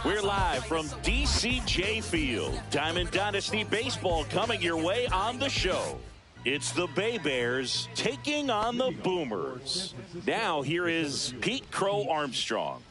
We're live from DCJ Field. Diamond Dynasty Baseball coming your way on the show. It's the Bay Bears taking on the Boomers. Now here is Pete Crow Armstrong.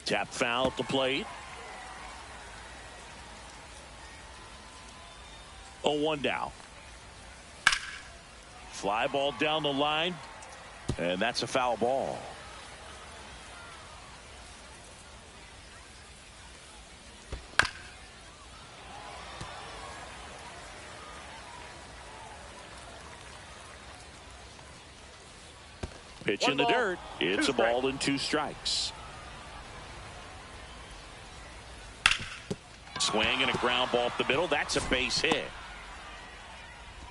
Tap foul at the plate. 0-1 down. Fly ball down the line. And that's a foul ball. Pitch in the dirt. It's a ball and 2 strikes. Swing and a ground ball up the middle. That's a base hit.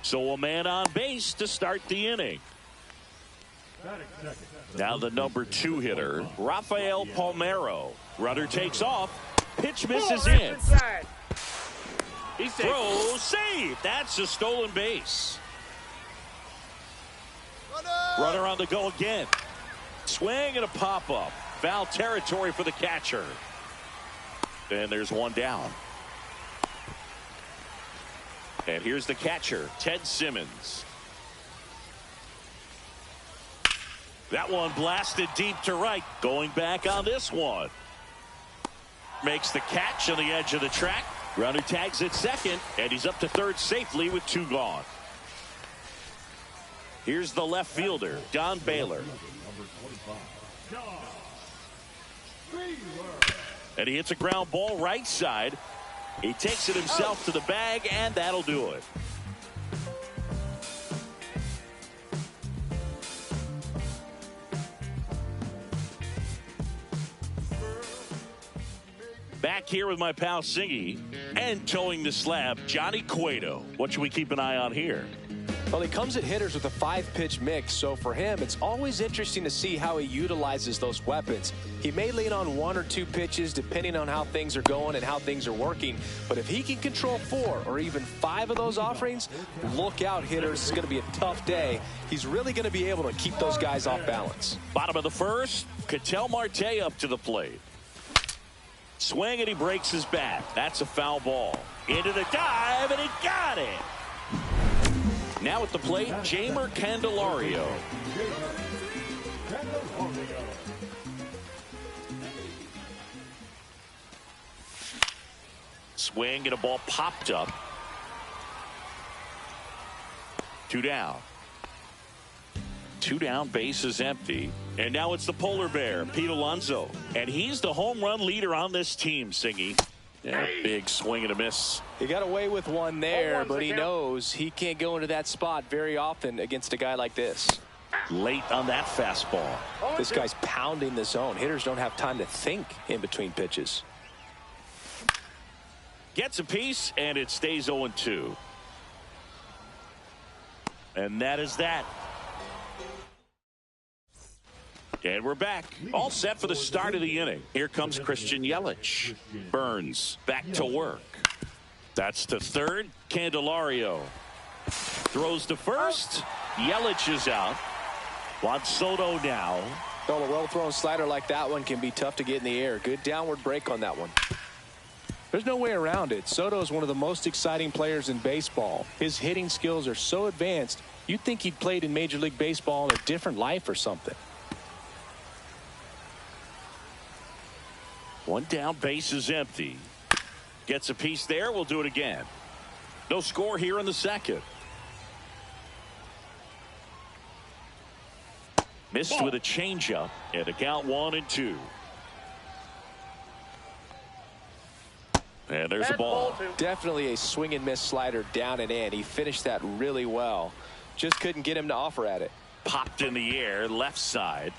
So a man on base to start the inning. Now the number 2 hitter, Rafael Palmeiro. Runner takes off. Pitch misses in. Throw, save. That's a stolen base. Runner on the go again. Swing and a pop-up. Foul territory for the catcher. And there's 1 down. And here's the catcher, Ted Simmons. That one blasted deep to right. Going back on this one. Makes the catch on the edge of the track. Runner tags at second, and he's up to third safely with 2 gone. Here's the left fielder, Don Baylor. And he hits a ground ball right side. He takes it himself to the bag, and that'll do it. Back here with my pal Singy, and towing the slab, Johnny Cueto. What should we keep an eye on here? Well, he comes at hitters with a 5-pitch mix, so for him, it's always interesting to see how he utilizes those weapons. He may lean on 1 or 2 pitches depending on how things are going and how things are working, but if he can control 4 or even 5 of those offerings, look out, hitters. It's going to be a tough day. He's really going to be able to keep those guys off balance. Bottom of the first, Ketel Marte up to the plate. Swing, and he breaks his bat. That's a foul ball. Into the dive, and he got it. Now at the plate, Jamer Candelario. Swing, and a ball popped up. 2 down. 2 down, base is empty. And now it's the polar bear, Pete Alonso. And he's the home run leader on this team, Singy. Yeah, big swing and a miss. He got away with one there, but he knows he can't go into that spot very often against a guy like this. Late on that fastball. This guy's pounding the zone. Hitters don't have time to think in between pitches. Gets a piece, and it stays 0-2. And that is that. And we're back. All set for the start of the inning. Here comes Christian Yelich. Burns back to work. That's to third. Candelario throws to first. Yelich is out. Juan Soto now. Well, a well-thrown slider like that one can be tough to get in the air. Good downward break on that one. There's no way around it. Soto is one of the most exciting players in baseball. His hitting skills are so advanced, you'd think he'd played in Major League Baseball in a different life or something. One down, base is empty. Gets a piece there. We'll do it again. No score here in the second. Missed with a changeup, and a count 1-2. And there's a ball. Definitely a swing and miss slider down and in. He finished that really well. Just couldn't get him to offer at it. Popped in the air, left side.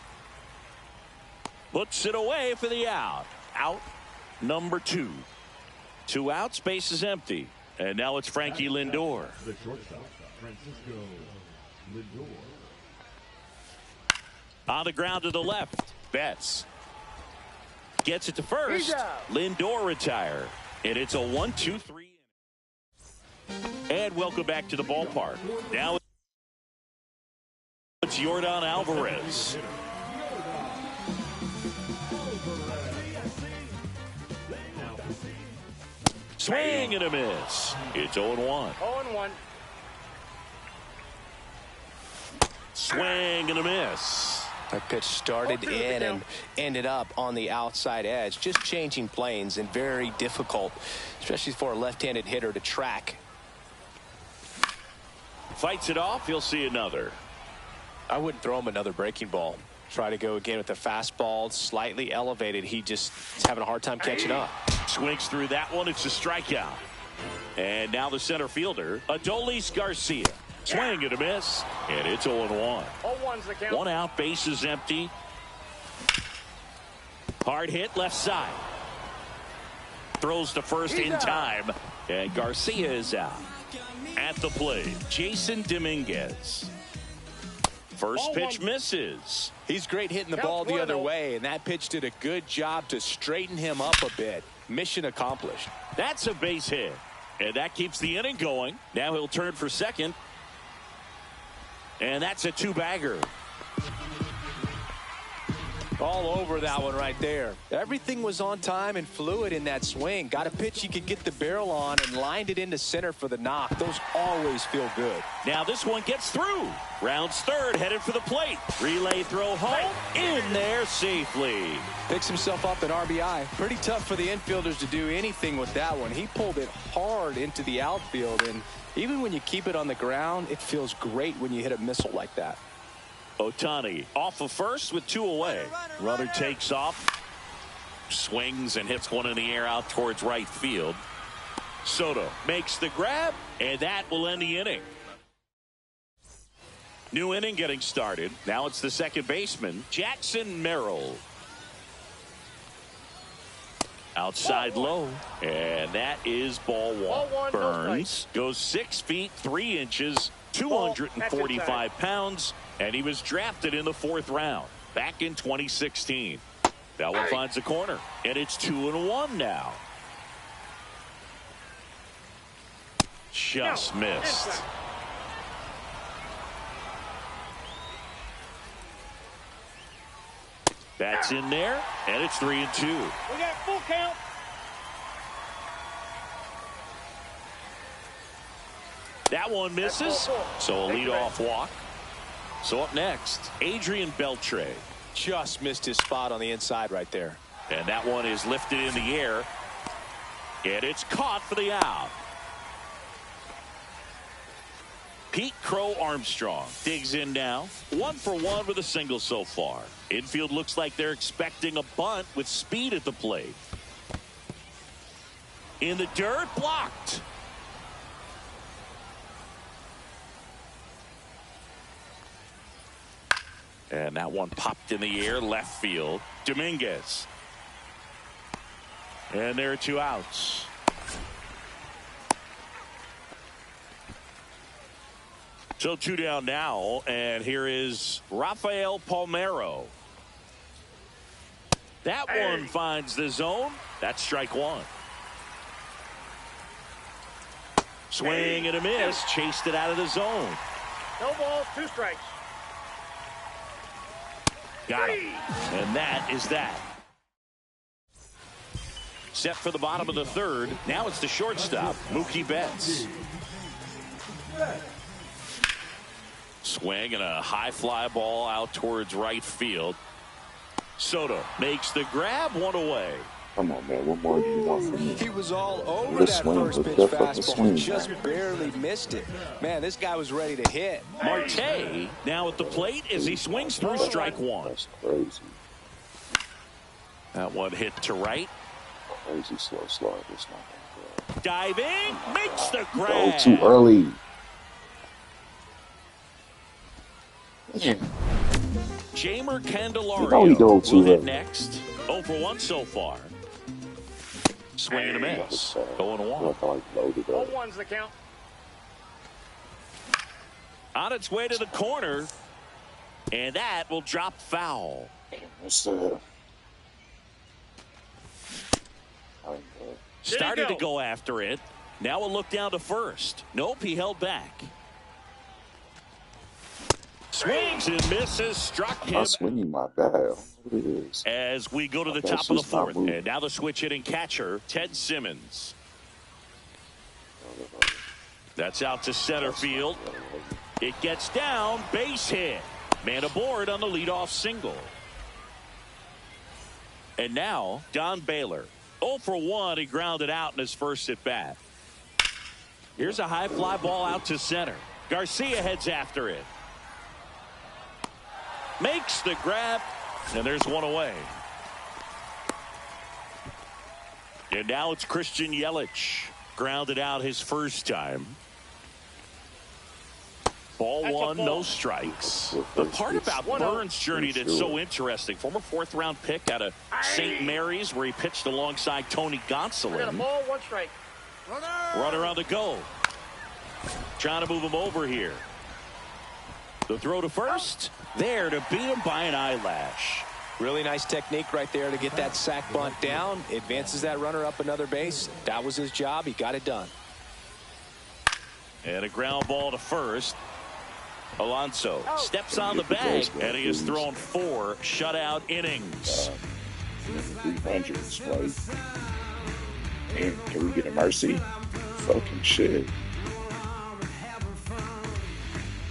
Puts it away for the out. Out number 2. 2 outs, base is empty. And now it's Frankie Lindor. The shortstop, Francisco Lindor. On the ground to the left. Betts gets it to first. Lindor retire. And it's a 1-2-3. And welcome back to the ballpark. Now it's Yordan Alvarez. Swing and a miss. It's 0-1. 0-1. Swing and a miss. That pitch started in and ended up on the outside edge. Just changing planes and very difficult, especially for a left-handed hitter to track. Fights it off. He'll see another. I wouldn't throw him another breaking ball. Try to go again with the fastball, slightly elevated. He just is having a hard time catching up. Swings through that one. It's a strikeout. And now the center fielder, Adolis Garcia. Swing and a miss. And it's 0-1. 0-1's the count. 1 out, base is empty. Hard hit left side. Throws to first in time. And Garcia is out. At the plate, Jason Dominguez. First pitch misses. He's great hitting the ball the other way, and that pitch did a good job to straighten him up a bit. Mission accomplished. That's a base hit. And that keeps the inning going. Now he'll turn for second. And that's a 2-bagger. All over that one right there. Everything was on time and fluid in that swing. Got a pitch he could get the barrel on and lined it into center for the knock. Those always feel good. Now this one gets through. Rounds third, headed for the plate. Relay throw home. In there safely. Picks himself up an RBI. Pretty tough for the infielders to do anything with that one. He pulled it hard into the outfield, and even when you keep it on the ground, it feels great when you hit a missile like that. Ohtani off of first with 2 away. Runner takes off, swings and hits one in the air out towards right field. Soto makes the grab, and that will end the inning. New inning getting started. Now it's the second baseman, Jackson Merrill. Outside low, and that is ball 1. Burns goes 6 feet 3 inches, 245 pounds, and he was drafted in the 4th round back in 2016. That one finds the corner, and it's 2-1 now. Just missed. That's in there, and it's 3-2. We got full count. That one misses, so a leadoff walk. So up next, Adrian Beltre. Just missed his spot on the inside right there. And that one is lifted in the air, and it's caught for the out. Pete Crow Armstrong digs in now. 1 for 1 with a single so far. Infield looks like they're expecting a bunt with speed at the plate. In the dirt, blocked. And that one popped in the air, left field. Dominguez. And there are 2 outs. So 2 down now, and here is Rafael Palmeiro. That one finds the zone. That's strike 1. Swing and a miss. Chased it out of the zone. No balls, 2 strikes. Got him. And that is that. Set for the bottom of the 3rd. Now it's the shortstop, Mookie Betts. Swing and a high fly ball out towards right field. Soto makes the grab, 1 away. Come on, man. What more do you want from me? He was all over that first pitch fastball. Just barely missed it. Man, this guy was ready to hit. Marte now at the plate as he swings through strike 1. That's crazy. That one hit to right. Crazy slow slide. It's not gonna Diving, makes the grab. go too early. Man. Jamer Candelario You know he go too will hit early. next. 0 for 1 so far. Swing and a miss. Going 1. Like I loaded up. 0-1's the count. On its way to the corner. And that will drop foul. What's Started to go after it. Now a look down to first. Nope, he held back. Swings and misses. Struck him. I'm swinging my bat. What it is? As we go to the top of the 4th. And now the switch hitting catcher, Ted Simmons. That's out to center field. It gets down. Base hit. Man aboard on the leadoff single. And now, Don Baylor. 0 for 1. He grounded out in his first at bat. Here's a high fly ball out to center. Garcia heads after it. Makes the grab. And there's 1 away. And now it's Christian Yelich. Grounded out his first time. Ball 1, no strikes. The part about Burns' journey that's so interesting, former 4th-round pick out of St. Mary's, where he pitched alongside Tony Gonsolin. Got a ball, 1 strike. Runner on the go. Trying to move him over here. The throw to first. There to beat him by an eyelash. Really nice technique right there to get that sac bunt down. Advances that runner up another base. That was his job. He got it done. And a ground ball to first. Alonso steps on the bag, and he has thrown 4 shutout innings. 300s, right? And can we get a mercy? Fucking shit.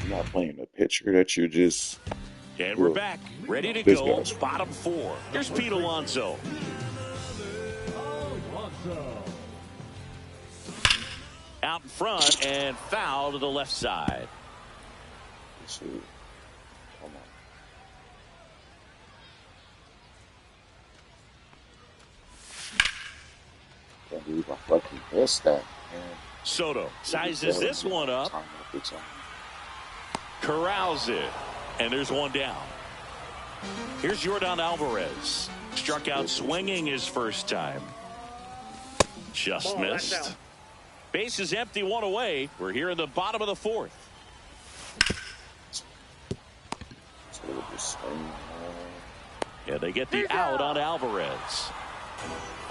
You're not playing a pitcher that you just... And we're back, ready to go, bottom 4. Here's Pete Alonso. Out in front and foul to the left side. Let's see. Come on. Can't believe I fucking missed that, man. Soto sizes this one up. Corrals it. And there's 1 down. Here's Yordan Alvarez. Struck out swinging his first time. Just missed. Base is empty, 1 away. We're here in the bottom of the 4th. Yeah, they get the out on Alvarez.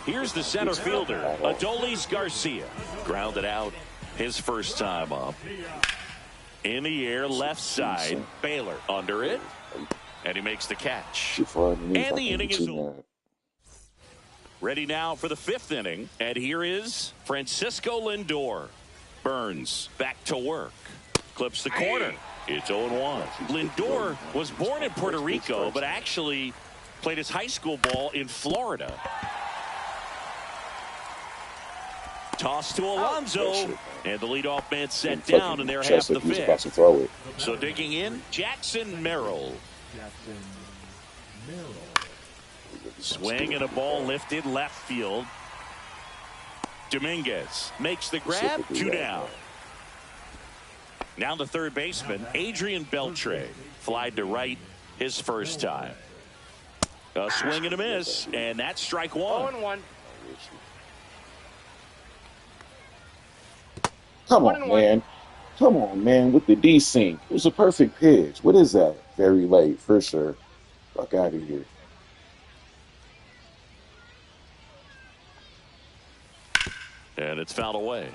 Here's the center fielder, Adolis Garcia. Grounded out his first time up. In the air, left side. Baylor under it. And he makes the catch. And the inning is over. Ready now for the 5th inning. And here is Francisco Lindor. Burns back to work. Clips the corner. It's 0-1. Lindor was born in Puerto Rico, but actually played his high school ball in Florida. Toss to Alonso, and the leadoff man set down, and they're half the 5th. So digging in, Jackson Merrill. Swing and a ball lifted left field. Dominguez makes the grab, 2 down. Now the third baseman, Adrian Beltre, flied to right his first time. A swing and a miss, and that's strike one. 0-1. Come on, man. Come on, man, with the D-sync. It was a perfect pitch. What is that? Very late, for sure. Fuck out of here. And it's fouled away.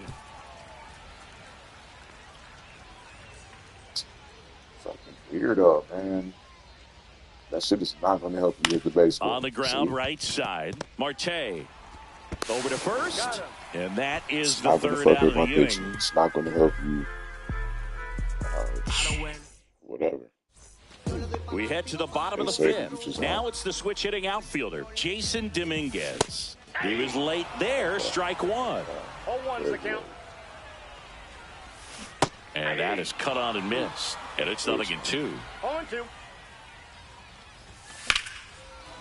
Fucking weirdo, man. That shit is not going to help you hit the baseball. On the ground, right side. Marte over to first. And that is the third out of the inning. It's not going to help you. Whatever. We head to the bottom of the fifth. Now it's the switch hitting outfielder, Jason Dominguez. He was late there, strike one. 0-1's the count. And that is cut on and missed. And it's 0-2. 0-2.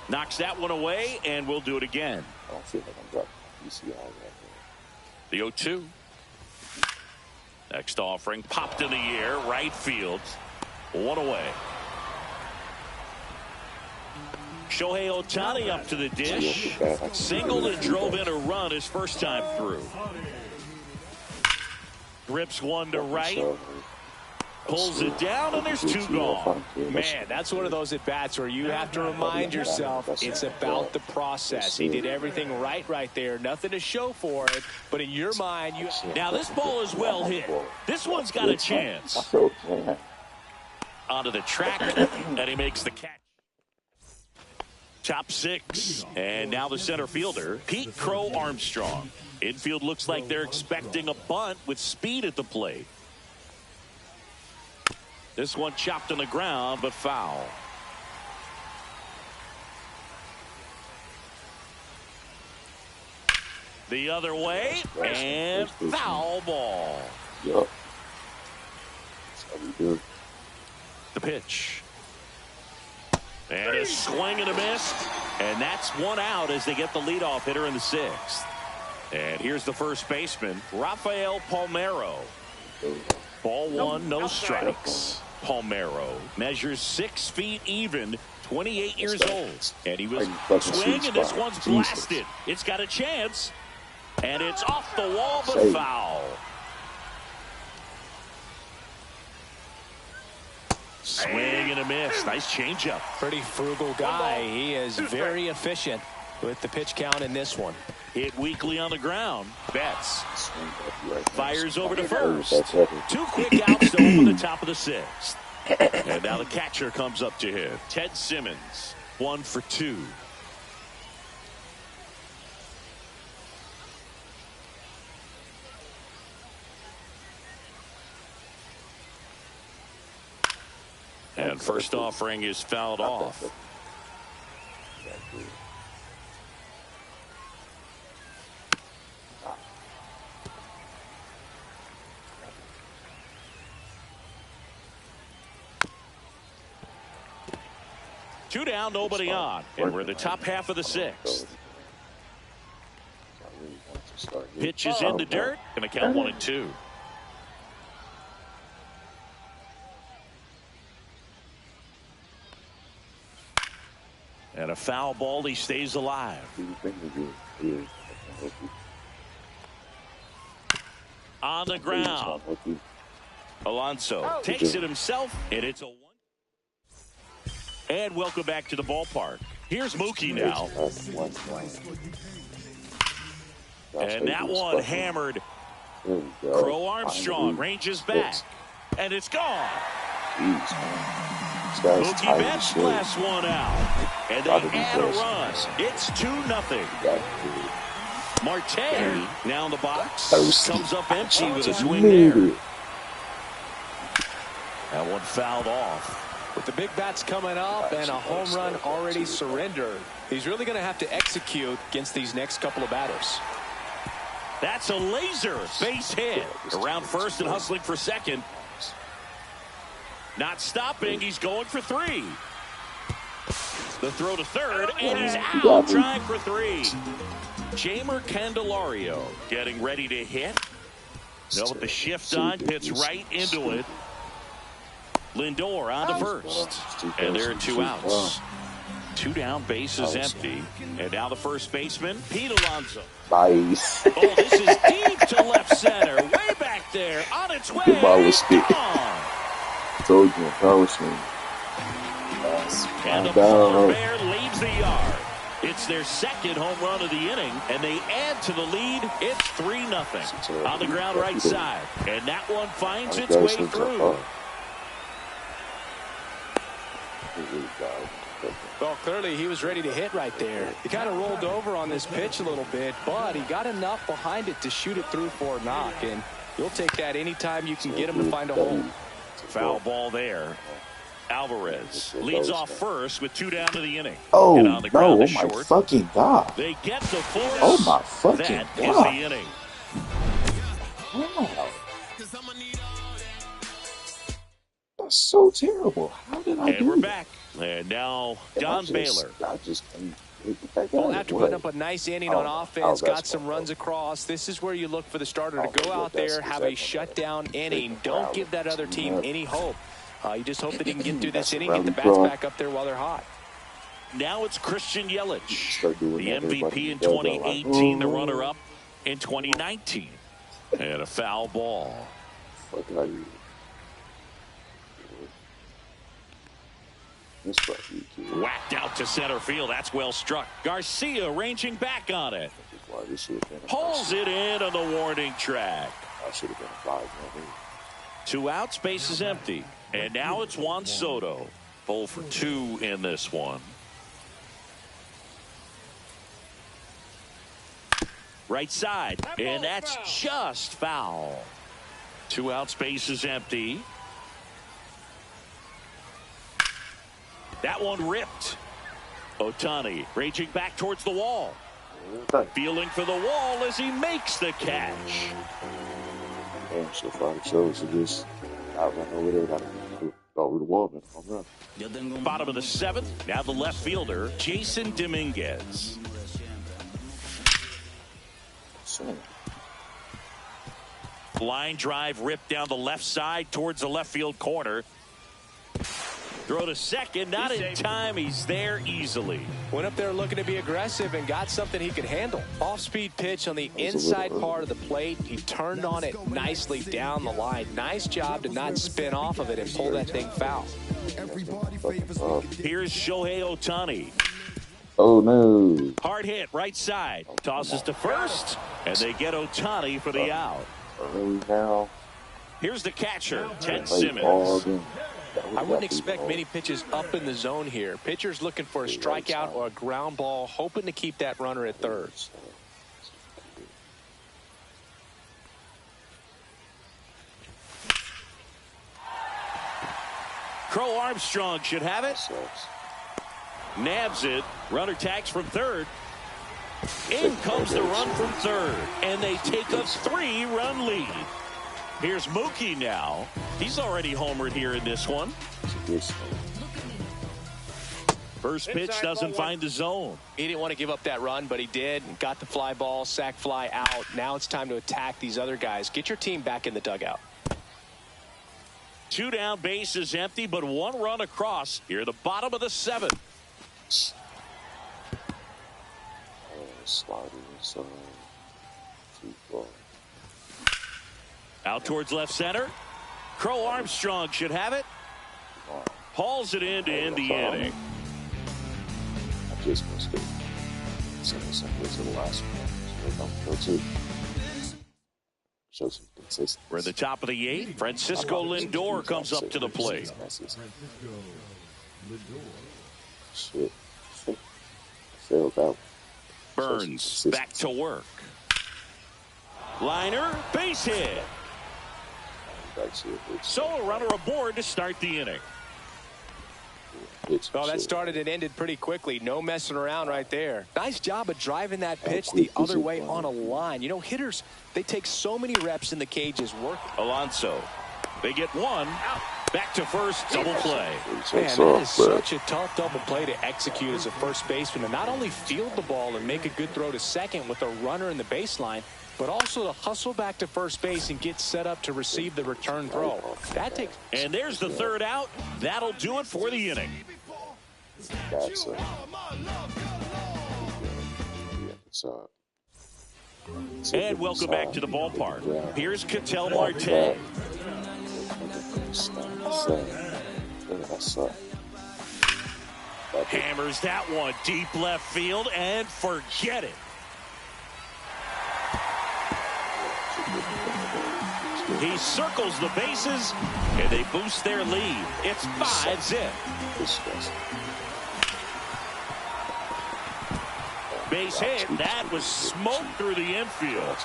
Knocks that one away, and we'll do it again. I don't feel like I'm dropping PCI right The 0-2. Next offering, popped in the air, right field. One away. Shohei Ohtani up to the dish. Singled and drove in a run his first time through. Rips one to right. Pulls it down, and there's 2 gone. Man, that's one of those at-bats where you have to remind yourself it's about the process. He did everything right there. Nothing to show for it, but in your mind, you... Now, this ball is well hit. This one's got a chance. Onto the track, and he makes the catch. Top 6, and now the center fielder, Pete Crow Armstrong. Infield looks like they're expecting a bunt with speed at the plate. This one chopped on the ground, but foul. The other way, and foul ball. Yep. That's how we do it. The pitch. And a swing and a miss. And that's one out as they get the leadoff hitter in the 6th. And here's the first baseman, Rafael Palmeiro. Ball one, no strikes. Palmeiro measures 6 feet even, 28 years old. And he was swing, and this one's blasted. It's got a chance. And it's off the wall, but foul. Swing and a miss. Nice changeup. Pretty frugal guy. He is very efficient with the pitch count in this one. Hit weakly on the ground. Betts fires over to first. 2 quick outs to open the top of the 6th. And now the catcher comes up to hit. Ted Simmons, 1 for 2. And first offering is fouled off. Two down, nobody on. And we're in the top half of the 6th. Pitch is in the dirt. Going to count 1-2. And a foul ball, he stays alive. On the ground. Alonso takes it himself, and it's a 1. And welcome back to the ballpark. Here's Mookie now. And that one hammered. Crow Armstrong ranges back. And it's gone. Mookie Betts blasts one out. And they add a run. It's 2-0. Marte now in the box. Comes up empty with a swing there. That one fouled off. With the big bats coming up and a home run already surrendered, he's really going to have to execute against these next couple of batters. That's a laser base hit. Around first and hustling for second. Not stopping. He's going for 3. The throw to third, and he's out trying for 3. Jamer Candelario getting ready to hit. They'll with the shift on, hits right into it. Lindor on to first. And there are 2 outs. 2 down, bases empty. And now the first baseman, Pete Alonso. Nice. Oh, this is deep to left center. Way back there. On its way. The ball was spit. Gone. Told you, power swing. And the polar bear leaves the yard. It's their second home run of the inning, and they add to the lead. It's 3-0 on the ground right side. And that one finds its way through. Well, clearly he was ready to hit right there. He kind of rolled over on this pitch a little bit, but he got enough behind it to shoot it through for a knock. And you'll take that anytime you can get him to find a hole. Foul ball there. Alvarez leads off first with 2 down to the inning. Oh, and on the ground no, is oh my short. fucking God. They get the force. Oh my fucking that God. That is the inning. Wow. That's so terrible. How did I do And we're that? back. And now And Don Baylor. I just can't get back Well, out. after What? putting up a nice inning on offense, that's got some fine. runs across, this is where you look for the starter to Oh, go yeah, out there, that's have a exactly shutdown right. inning. Don't give that other team any hope. You just hope that he can get through this That's a inning, get the rally bats call. back up there while they're hot. Now it's Christian Yelich, Start doing the that, MVP everybody in does that, like, 2018, the runner-up in 2019. And a foul ball. What did I do? This fucking kid. Whacked out to center field. That's well struck. Garcia ranging back on it. Why this should have been a Pulls it in on the warning track. I should have been a 5-1. 2 outs, base is empty. And now it's Juan Soto. 0 for 2 in this one. Right side, and that's just foul. 2 outs, base is empty. That one ripped. Otani raging back towards the wall. Feeling for the wall as he makes the catch. And so far the shows are just out right over there. Got to go over the wall, man. Home run. Bottom of the 7th. Now the left fielder, Jason Dominguez. Line drive ripped down the left side towards the left field corner. Throw to second, not in time. He's there easily. Went up there looking to be aggressive and got something he could handle. Off-speed pitch on the inside part of the plate. He turned on it nicely down the line. Nice job to not spin off of it and pull that thing foul. Here's Shohei Otani. Oh, no. Hard hit, right side. Tosses to first, and they get Otani for the out. Early now. Here's the catcher, Ted Play ball Simmons. again. I wouldn't expect many pitches up in the zone here. Pitchers looking for a strikeout or a ground ball, hoping to keep that runner at third. Crow Armstrong should have it. Nabs it. Runner tags from third. In comes the run from third. And they take a 3-run lead. Here's Mookie now. He's already homered here in this one. First pitch doesn't find the zone. He didn't want to give up that run, but he did. Got the fly ball, sac fly out. Now it's time to attack these other guys. Get your team back in the dugout. 2 down, base is empty, but 1 run across. Here at the bottom of the 7th. Sliding inside. Too far. Out towards left center. Crow Armstrong should have it. Hauls it in to end the inning. I just missed it. Send us to the last one. So go to. Show some consistency. We're at the top of the 8th. Francisco Lindor comes up to the plate. Shit. Failed out. Burns back to work. Liner, base hit. So a runner aboard to start the inning. Well, that started and ended pretty quickly. No messing around right there. Nice job of driving that pitch the other way on a line. You know, hitters, they take so many reps in the cages. Work. Alonso. They get 1. Back to first, double play. Man, that is such a tough double play to execute as a first baseman, to not only field the ball and make a good throw to second with a runner in the baseline, but also to hustle back to first base and get set up to receive the return throw. That takes. And there's the third out. That'll do it for the inning. And welcome back to the ballpark. Here's Ketel Marte. Hammers that one deep left field and forget it. He circles the bases and they boost their lead. It's 5-zip. Base hit. That was smoke through the infield.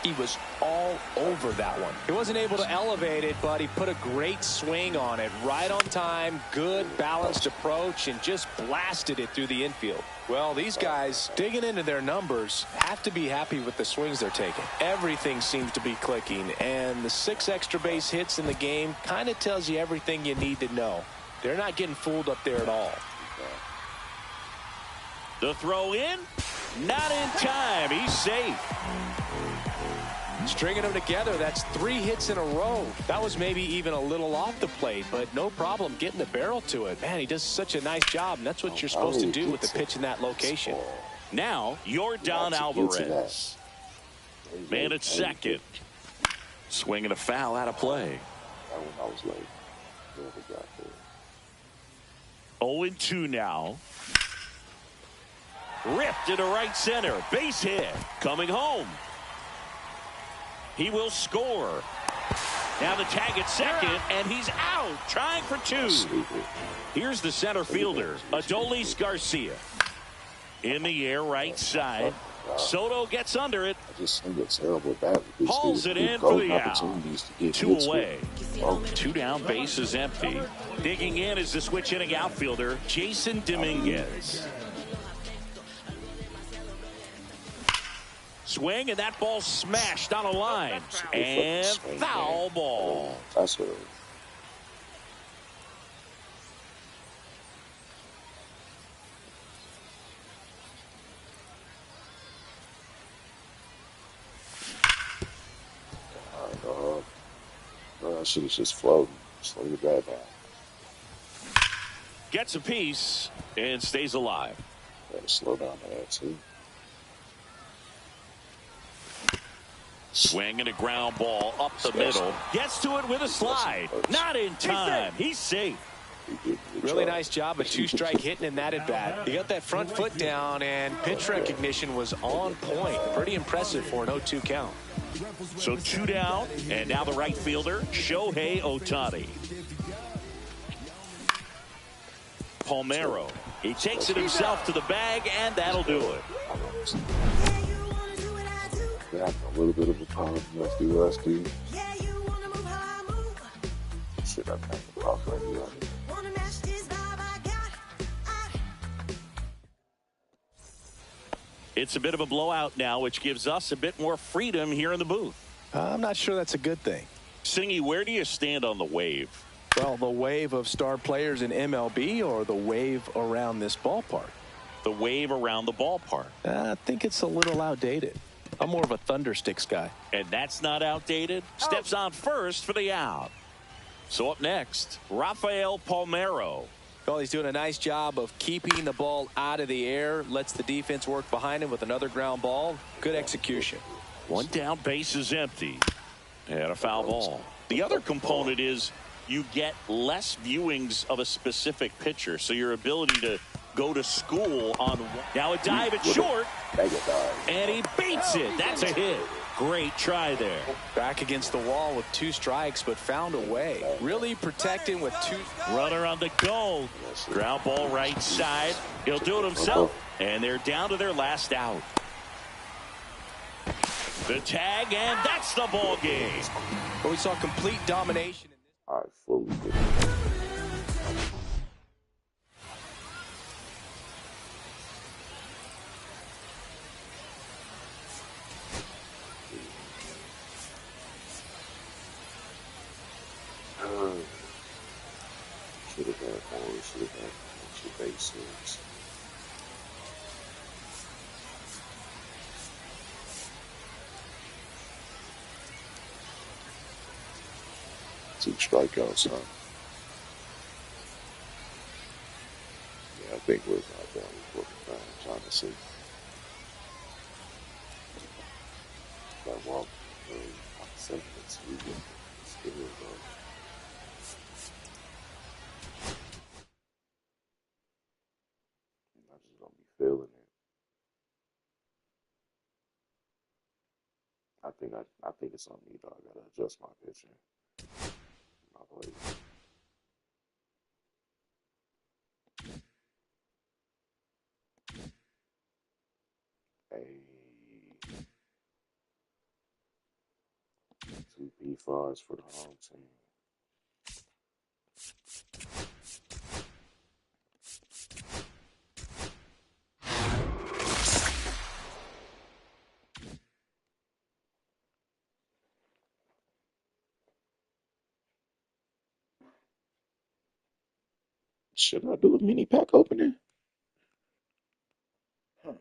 He was all over that one. He wasn't able to elevate it, but he put a great swing on it. Right on time, good balanced approach, and just blasted it through the infield. Well, these guys, digging into their numbers, have to be happy with the swings they're taking. Everything seems to be clicking, and the 6 extra base hits in the game kind of tells you everything you need to know. They're not getting fooled up there at all. The throw in, not in time. He's safe. Stringing them together, that's 3 hits in a row. That was maybe even a little off the plate, but no problem getting the barrel to it. Man, he does such a nice job, and that's what you're supposed to do with the pitch in that location. Now, Yordan Alvarez. Man at second. Swinging a foul out of play. 0-2 now. Ripped into right center. Base hit. Coming home. He will score. Now the tag at second, and he's out, trying for 2. Here's the center fielder, Adolis Garcia. In the air, right side. Soto gets under it. Hauls it in for the out. 2 away. 2 down, base is empty. Digging in is the switch hitting outfielder, Jason Dominguez. Swing, and that ball smashed on a line. And foul ball. That's what. I should have just floated. Slow the guy down. Gets a piece and stays alive. Gotta slow down there too. Swing and a ground ball up the middle. Gets to it with a slide. Not in time. He's safe. Really nice job of 2-strike hitting in that at bat. He got that front foot down, and pitch recognition was on point. Pretty impressive for an 0-2 count. So 2 down, and now the right fielder, Shohei Ohtani. Palmeiro. He takes it himself to the bag, and that'll do it. Yeah, a little bit of a problem. Rusty. Shit, I can't talk right here. It's a bit of a blowout now, which gives us a bit more freedom here in the booth. I'm not sure that's a good thing. Singy, where do you stand on the wave? Well, the wave of star players in MLB or the wave around this ballpark? The wave around the ballpark. I think it's a little outdated. I'm more of a Thundersticks guy. And that's not outdated. Steps on first for the out. So up next, Rafael Palmeiro. Well, he's doing a nice job of keeping the ball out of the air. Lets the defense work behind him with another ground ball. Good execution. 1 down, base is empty. And a foul ball. The other component is you get less viewings of a specific pitcher. So your ability to go to school on. Now a dive at short. And he beats it. That's a hit. Great try there. Back against the wall with 2 strikes, but found a way. Really protecting with 2. Runner on the goal. Ground ball right side. He'll do it himself. And they're down to their last out. The tag, and that's the ball game. Well, we saw complete domination. I fully did. should have done extra basics. Two strikeouts, huh? Yeah, I think we're not down with 45, honestly. That walk, segments, we get still though. I just don't be feeling it. I think it's on me though. I gotta adjust my pitching. My play. Hey, two P5s for the home team. Should I do a mini pack opening? Huh.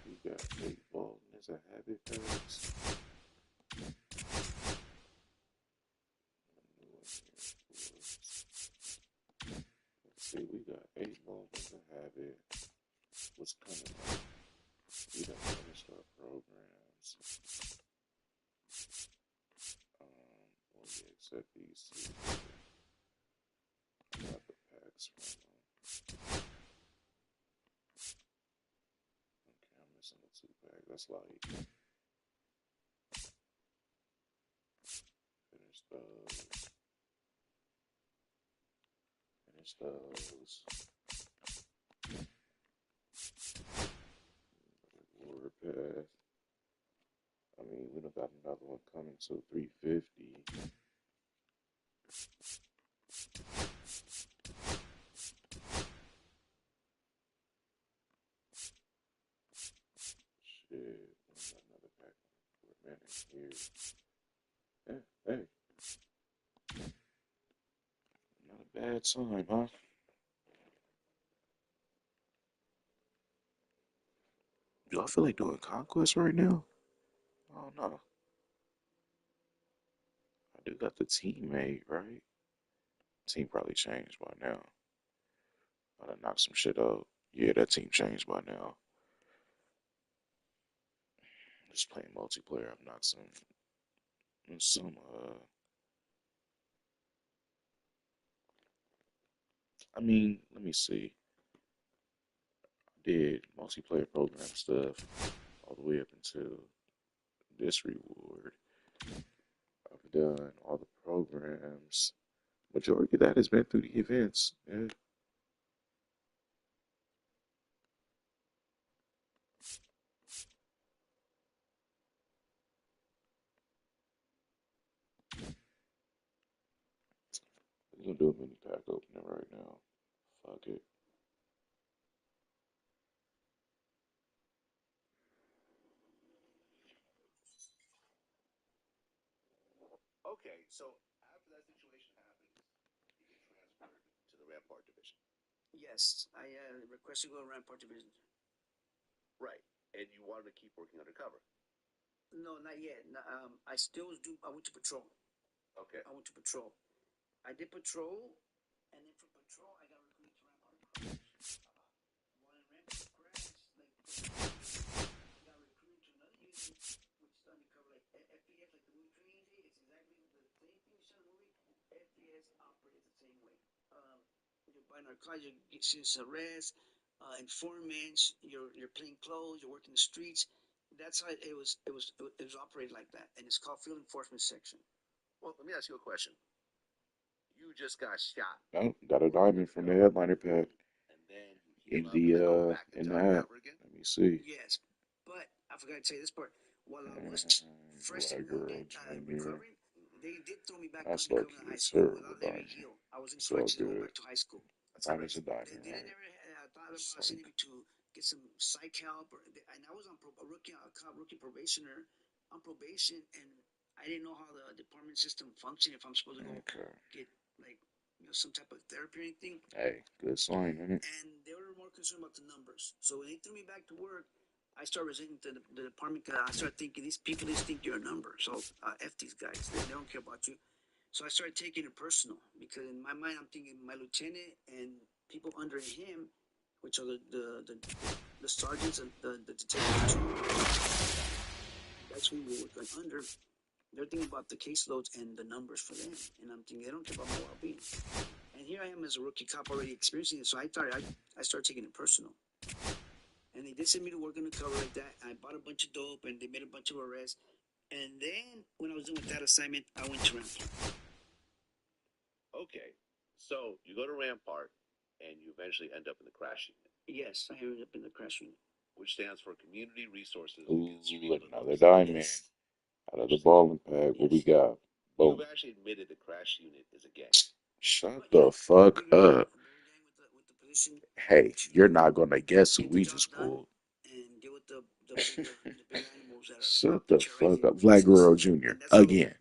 We got 8 balls. There's a habit packs. Let's see, we got 8 balls. There's a habit. What's coming up? We done finished our programs. Well, yeah, except these two. I got the packs from them. Okay, I'm missing the 2-pack. That's like finish those. Finish those. Reward path. I mean, we done got another one coming to 350. Shit, we got another pack for a minute here. Hey, not a bad time, huh? Do I feel like doing Conquest right now? I don't know. I do got the teammate, right? Team probably changed by now. I done knocked some shit out. Yeah, that team changed by now. Just playing multiplayer. I've knocked some I mean, let me see. I did multiplayer program stuff all the way up until this reward. I've done all the programs. Majority of that has been through the events. Yeah. We're gonna do a mini pack opening right now. Fuck it. Okay, so after that situation happens, you get transferred to the Rampart division. Yes, I request to go to Rampart Division. Right. And you wanted to keep working undercover. No, not yet. No, I still do. I went to patrol. Okay. I went to patrol. I did patrol, and then from patrol, I got recruited to Rampart Crash. While in Rampart Crash, like I got recruited to another unit, which is undercover, like FPS, like the movie Training Day. It's exactly the same thing you saw in the movie. FPS operates the same way. You're buying narcotics, you're getting arrest, informants. You're playing clothes. You're working the streets. That's how it was operated like that, and it's called Field Enforcement Section. Well, let me ask you a question. You just got shot. Oh, got a diamond from the headliner pack And then you heal up and then go back in to the die app. over again? Let me see. Yes, but I forgot to tell you this part. While I was freshly Black girl, wounded, Junior. recovering, they did throw me back That's undercover lucky in high it's school terrible without letting me diamond. heal. I was in It's all corrections and went good. back to high school. That's Diamond's a amazing. diamond, They right? never thought It's about sending like, me to get some psych help, and I was on a rookie probationer on probation, and I didn't know how the department system functioned. If I'm supposed to go get like some type of therapy or anything. Hey, good sign, isn't it? And they were more concerned about the numbers. So when they threw me back to work, I started resenting the department because I started thinking these people just think you're a number. So F these guys. They don't care about you. So I started taking it personal because in my mind I'm thinking my lieutenant and people under him, which are the sergeants and the detectives too. That's who we were under. They're thinking about the caseloads and the numbers for them, and I'm thinking they don't care about my well-being. And here I am as a rookie cop already experiencing it, so I started taking it personal. And they did send me to work undercover like that. I bought a bunch of dope, and they made a bunch of arrests. And then when I was done with that assignment, I went to Rampart. Okay, so you go to Rampart, and you eventually end up in the crash unit. Yes, I ended up in the crash unit, which stands for Community Resources Ooh, Against Street another Criminals. diamond yes. out of the balling bag. What we got? Boom. You've actually admitted the crash unit is a gang. Shut the fuck up. With the position Hey, to you're not gonna guess who get the we job just done pulled. and deal with the big animals that are Shut the fuck terrorizing up. Black citizens. Guerrero Jr. And that's how Again.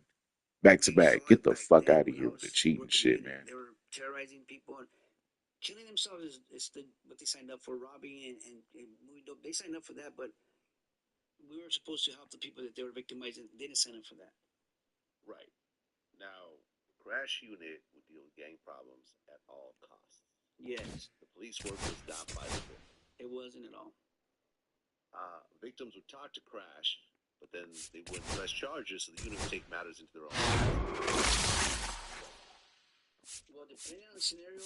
Back to we saw back. Get it the back fuck then out of when here I with the was cheating working shit, unit. man. They were terrorizing people and killing themselves is what they signed up for, robbing and moving dope. They signed up for that, but we were supposed to help the people that they were victimizing. They didn't sign up for that. Right. Now, the crash unit would deal with gang problems at all costs. Yes. The police work was not by the book. It wasn't at all. Victims would talk to Crash, but then they wouldn't press charges, so the unit would take matters into their own hands. Well, depending on the scenario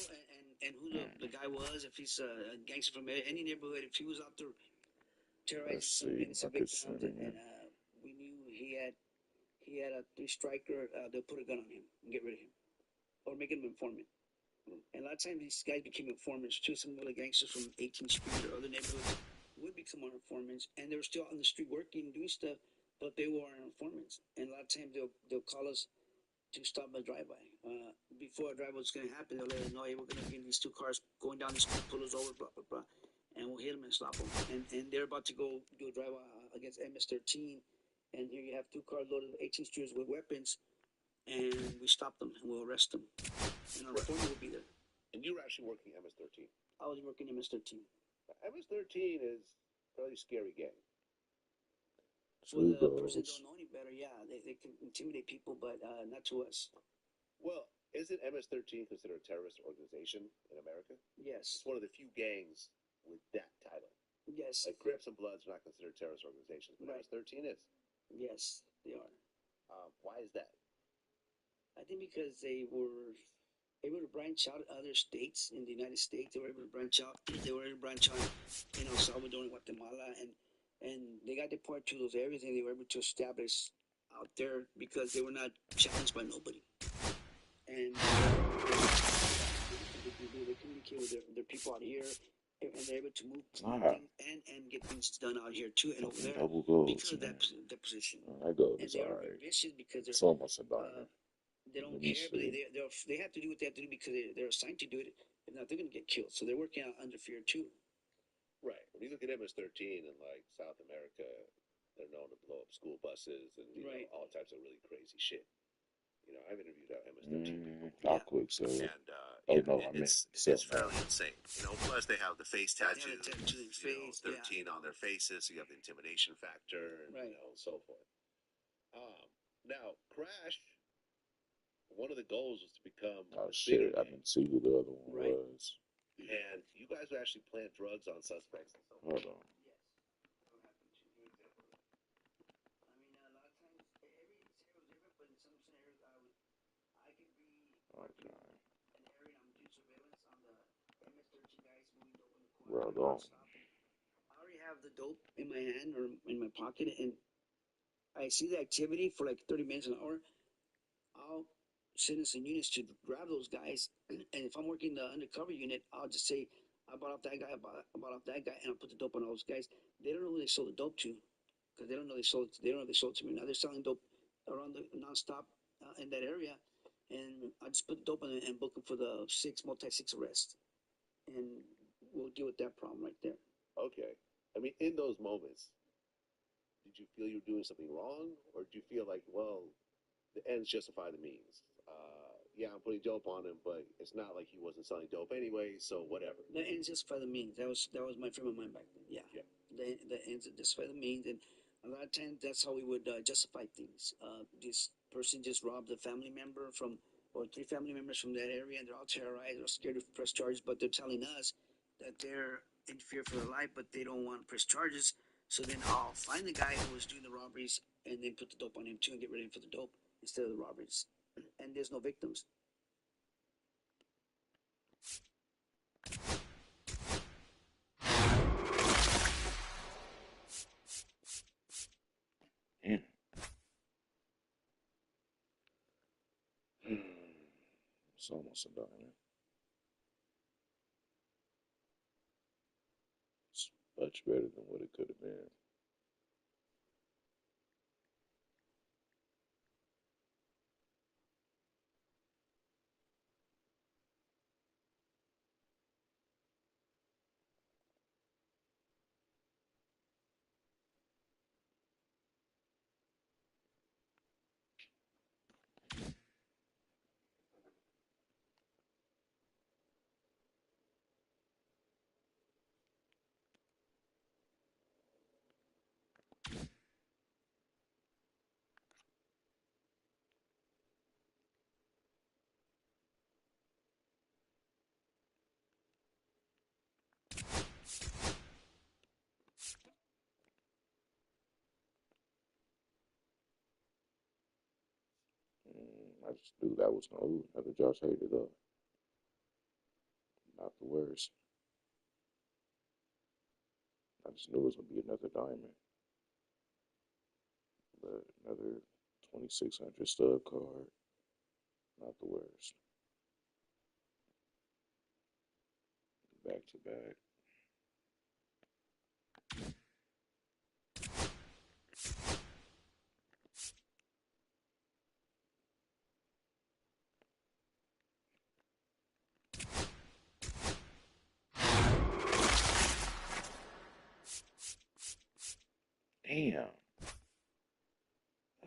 and who the guy was, if he's a gangster from any neighborhood, if he was out there terrorizing some innocent victims, and we knew he had a three-striker, they'll put a gun on him and get rid of him, or make him an informant. And a lot of times these guys became informants too. Some of the gangsters from 18th Street or other neighborhoods would become our informants, and they were still on the street working, doing stuff, but they were our informants. And a lot of times they'll call us to stop a drive-by. Before a drive-by was going to happen, they'll let us know, hey, we're going to get these two cars going down the street, pull us over, blah, blah, blah. And we'll hit them and stop them. And they're about to go do a drive-by against MS-13. And here you have two cars loaded with 18 streeters with weapons. And we stop them and we'll arrest them. And our informant will be there. And you were actually working MS-13. I was working MS-13. MS-13 is a fairly scary gang. For the person who don't know any better, yeah, they can intimidate people, but not to us. Well, isn't MS-13 considered a terrorist organization in America? Yes. It's one of the few gangs with that title. Yes. Like Crips and Bloods are not considered terrorist organizations, but right. MS-13 is. Yes, they are. Why is that? I think because they were able to branch out other states in the United States. They were able to branch out. They were able to branch out in El Salvador and Guatemala, and they got deported to those areas, and they were able to establish out there because they were not challenged by nobody. And they communicate with their people out here, and they're able to move things and get things done out here too, and over there because of that position. That goes and they are vicious because it's almost a diamond. They don't care, but they have to do what they have to do because they're assigned to do it. If not, they're going to get killed. So they're working out under fear too. Right. When you look at MS-13 in like South America, they're known to blow up school buses and you know, all types of really crazy shit. You know, I've interviewed MS-13 people. Awkward, so. And it's fairly insane. You know, plus they have the face tattoos, face, 13 on their faces, so you have the intimidation factor, and, you know, and so forth. Now, Crash, one of the goals was to become shit, I didn't see who the other one was. And you guys would actually plant drugs on suspects and so forth. Hold on. Well done. I already have the dope in my hand or in my pocket, and I see the activity for like 30 minutes an hour. I'll send in some units to grab those guys, and if I'm working the undercover unit, I'll just say, I bought off that guy, I bought off that guy, and I'll put the dope on all those guys. They don't know who they sold the dope to, because they don't know they sold it to me. Now they're selling dope around the nonstop in that area, and I just put the dope in and book them for the multi-6 arrest, and we'll deal with that problem right there. Okay. I mean, in those moments, did you feel you were doing something wrong, or do you feel like, well, the ends justify the means? Yeah, I'm putting dope on him, but it's not like he wasn't selling dope anyway, so whatever. The ends justify the means. That was my frame of mind back then. Yeah. The ends justify the means, and a lot of times that's how we would justify things. This person just robbed a family member from, or 3 family members from that area, and they're all terrorized or scared to press charges, but they're telling us that they're in fear for their life, but they don't want to press charges. So then I'll find the guy who was doing the robberies and then put the dope on him too and get rid of him for the dope instead of the robberies. And there's no victims. Yeah. It's almost a diamond. It's much better than what it could have been. I just knew that was going to, another Josh Hader though. Not the worst. I just knew it was going to be another diamond. But another 2600 stud card. Not the worst. Back to back. Damn.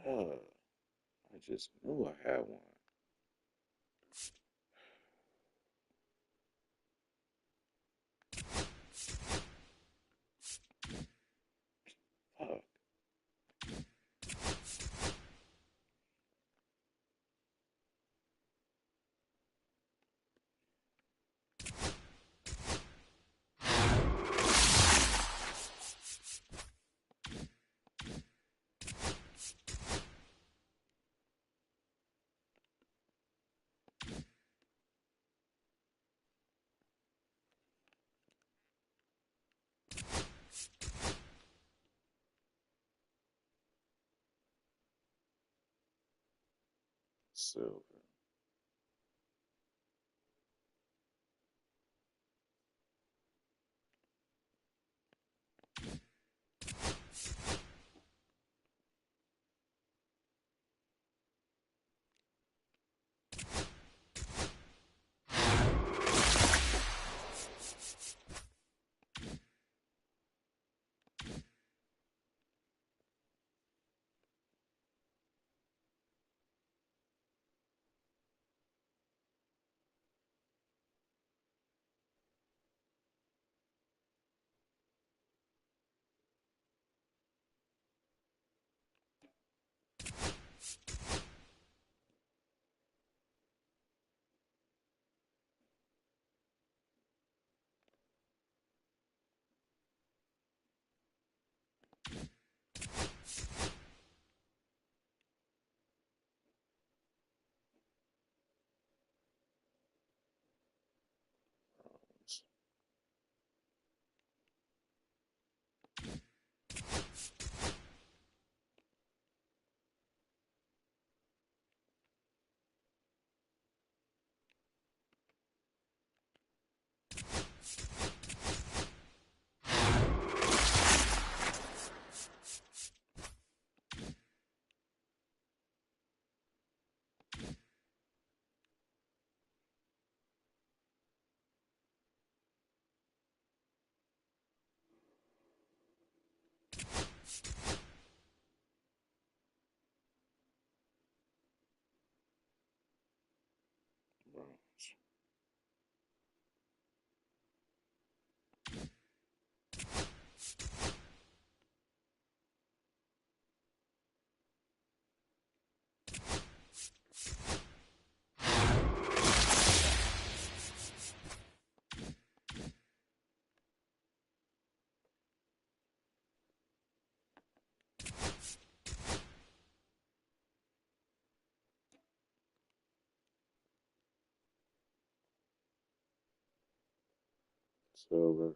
I just knew I had one. Fuck. Silver. Silver.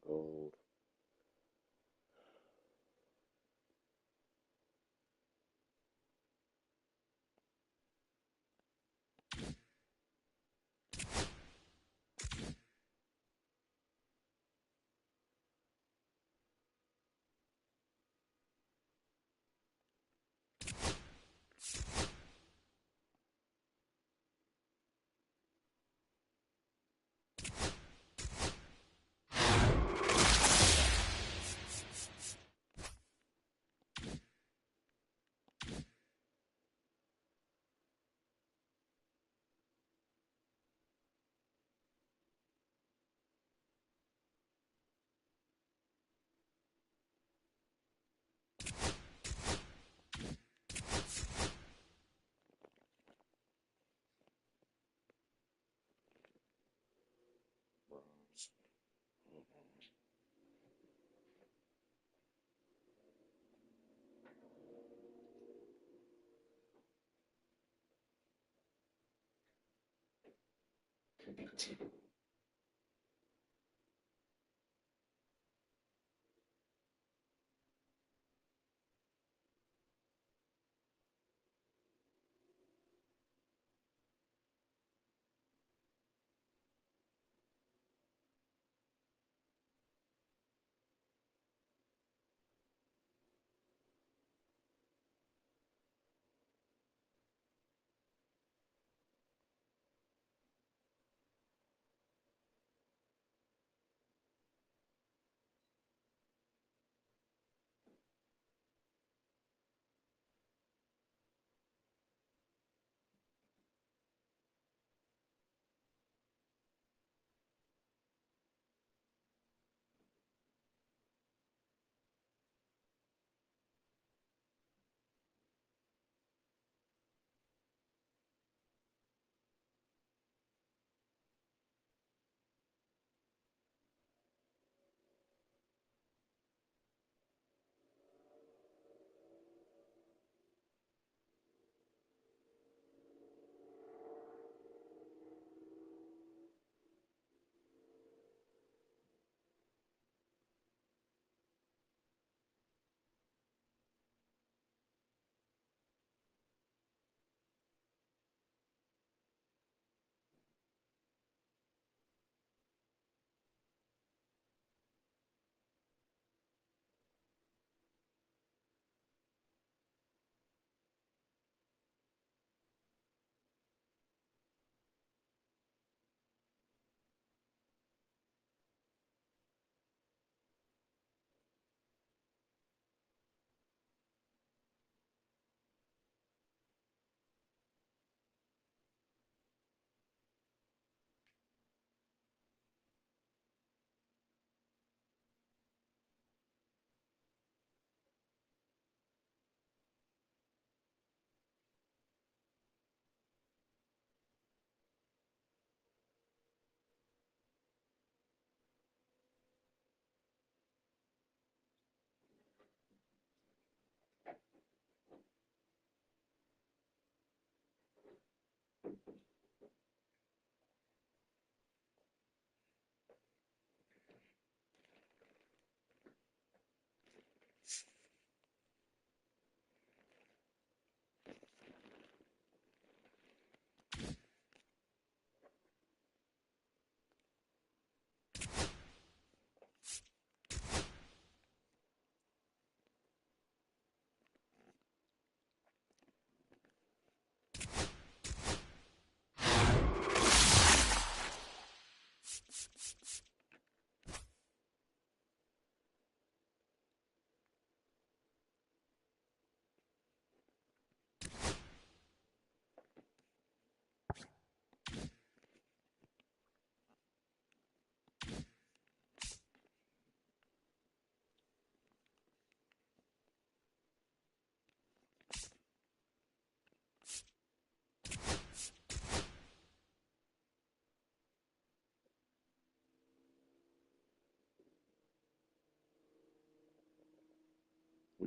Gold. Bronze.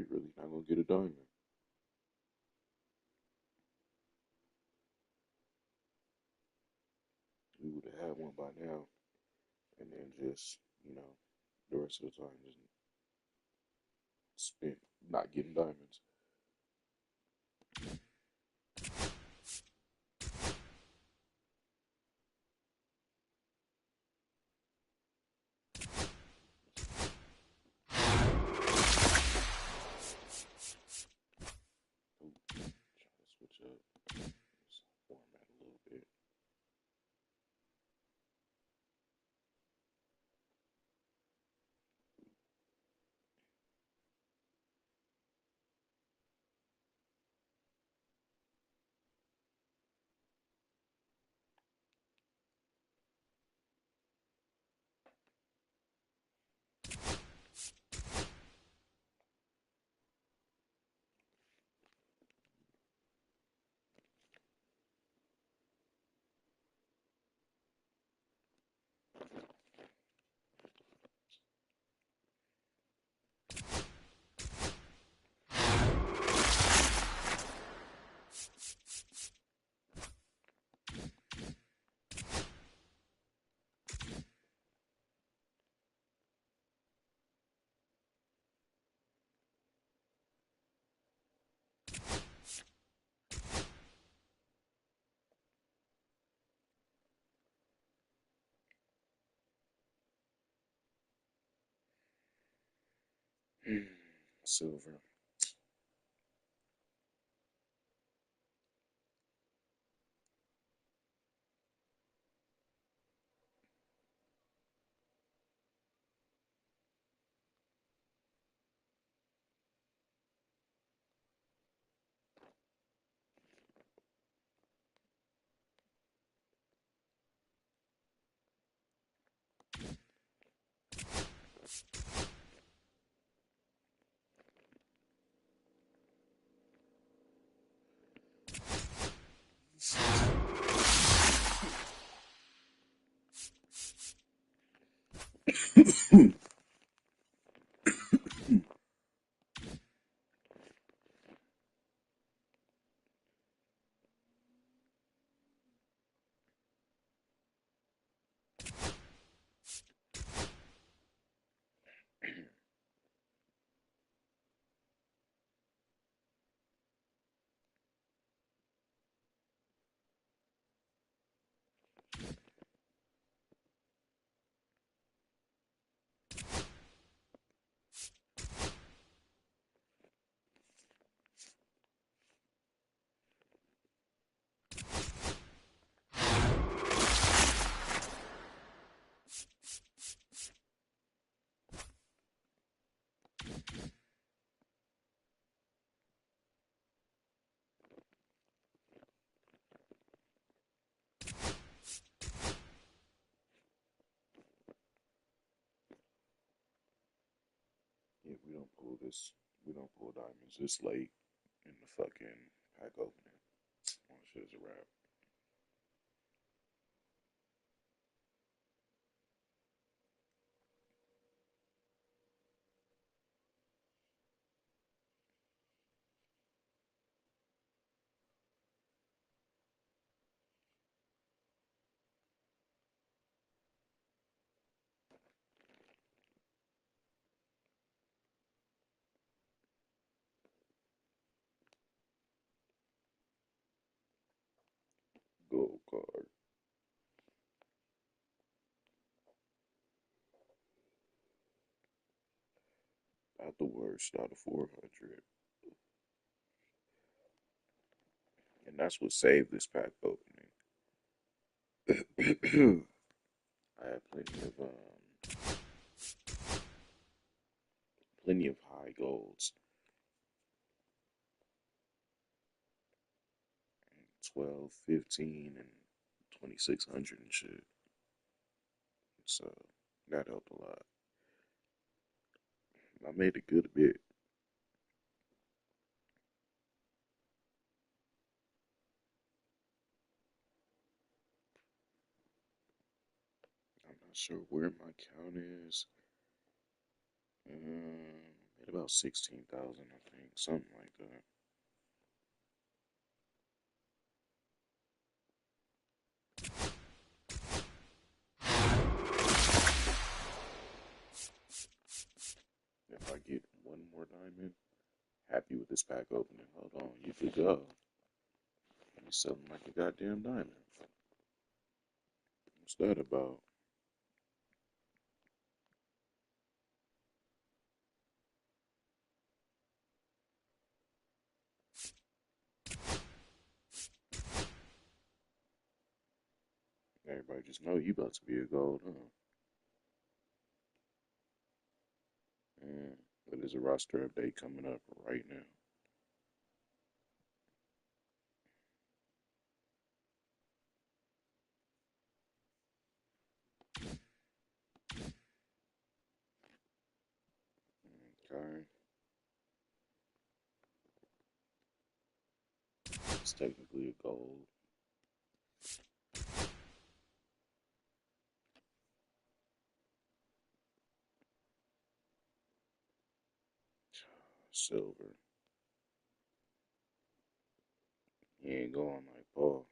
we really not gonna get a diamond. We would have had one by now, and then just, the rest of the time just spent not getting diamonds. Ooh, try to switch up this format a little bit. Silver. Yeah, we don't pull diamonds this late in the fucking pack opening. Well, shit's a wrap. Gold card. Not the worst out of 400. And that's what saved this pack opening. I had plenty of high golds. 12, 15, and 2600 and shit. So that helped a lot. I made a good bit. I'm not sure where my count is. Made about 16,000, I think, something like that. If I get one more diamond, happy with this pack opening. Hold on, you could go. You selling like a goddamn diamond. What's that about? Everybody just know you about to be a gold, huh? But there's a roster update coming up right now. Okay. It's technically a gold. Silver. He ain't going like Paul.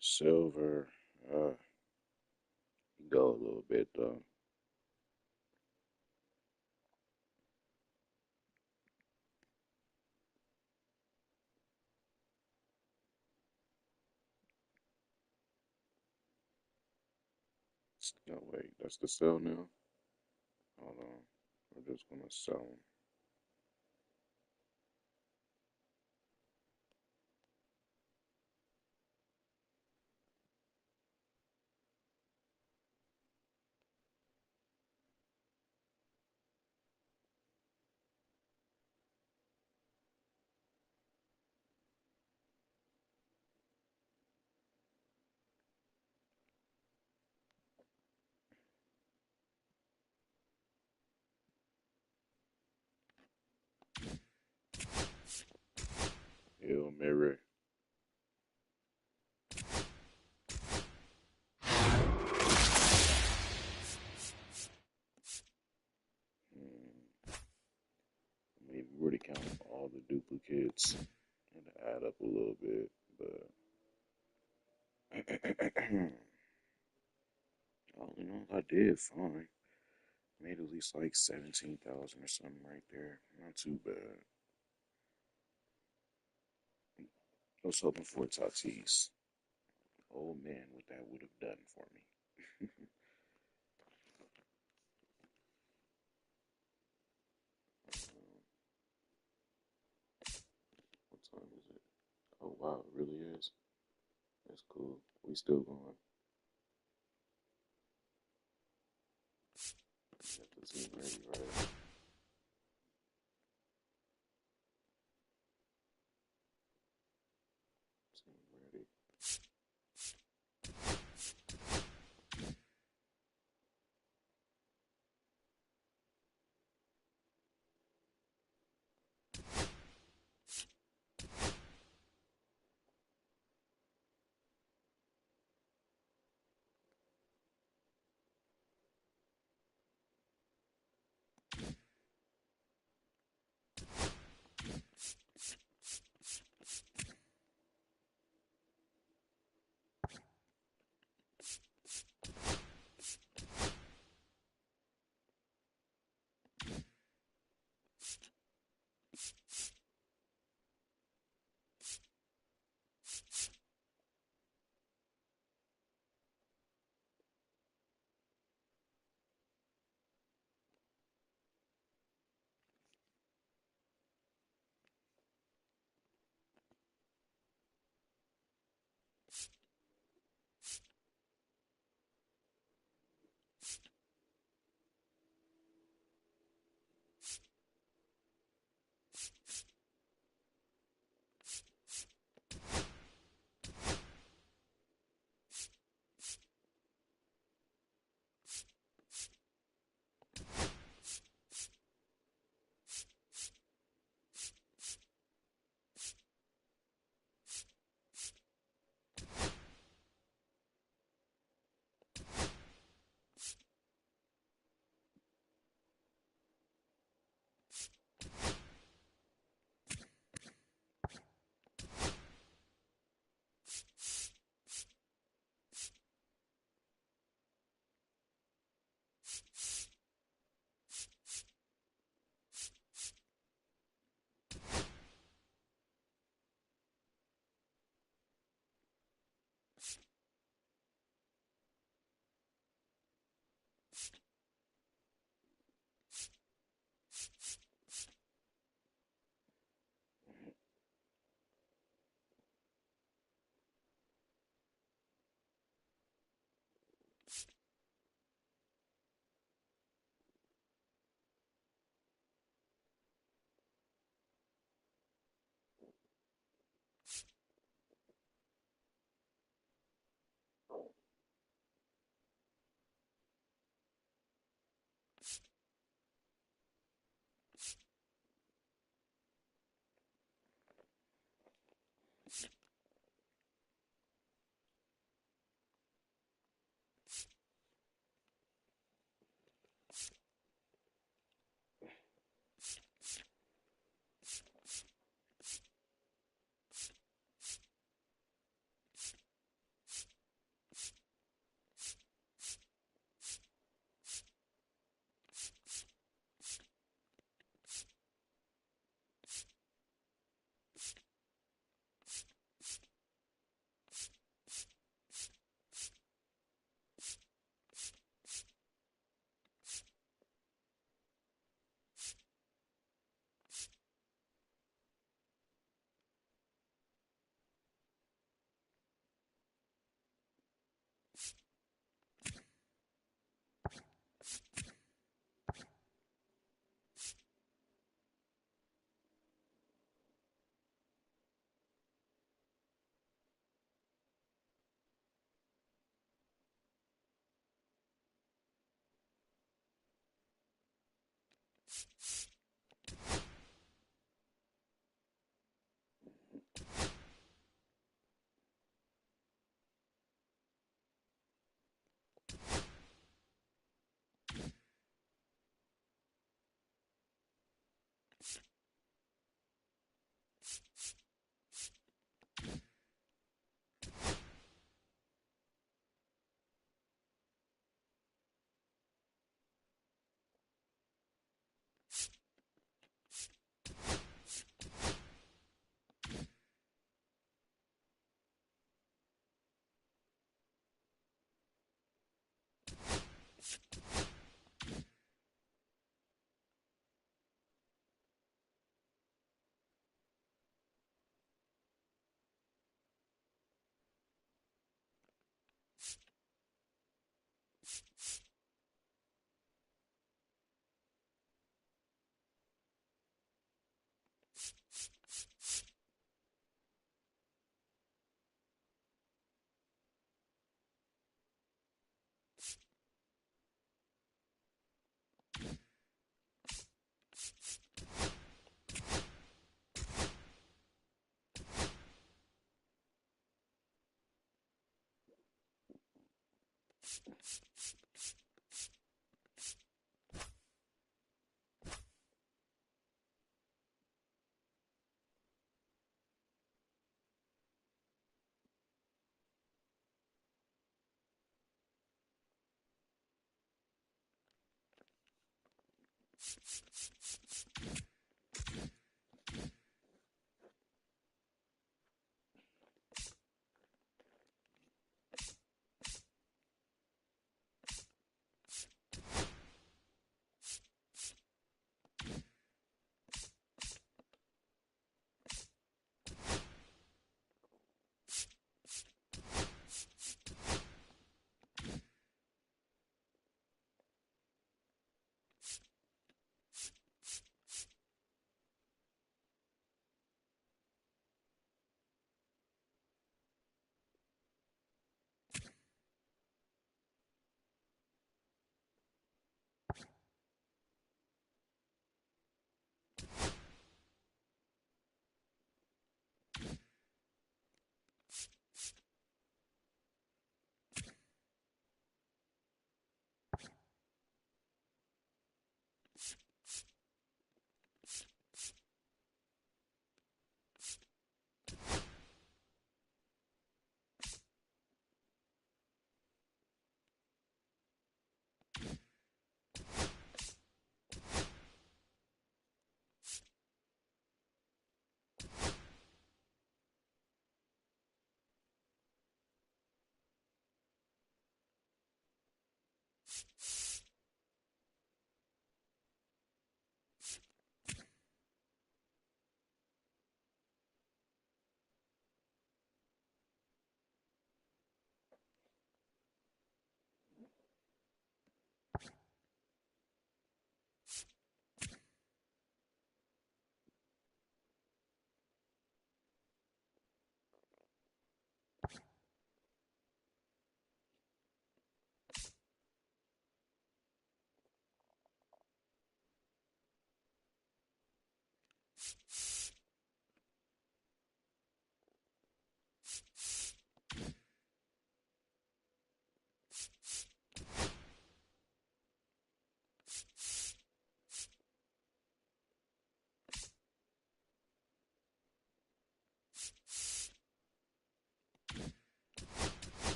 Silver. Go a little bit though. No, wait, that's the sell now? Hold on. We're just gonna sell them. Hail Mary. Maybe we're to count all the duplicates and add up a little bit, but all in all, I did fine. Made at least like 17,000 or something right there. Not too bad. I was hoping for Tatis. Oh man, what that would have done for me. What time is it? Oh wow, it really is. That's cool. We still going. Got the team ready, right? Team ready.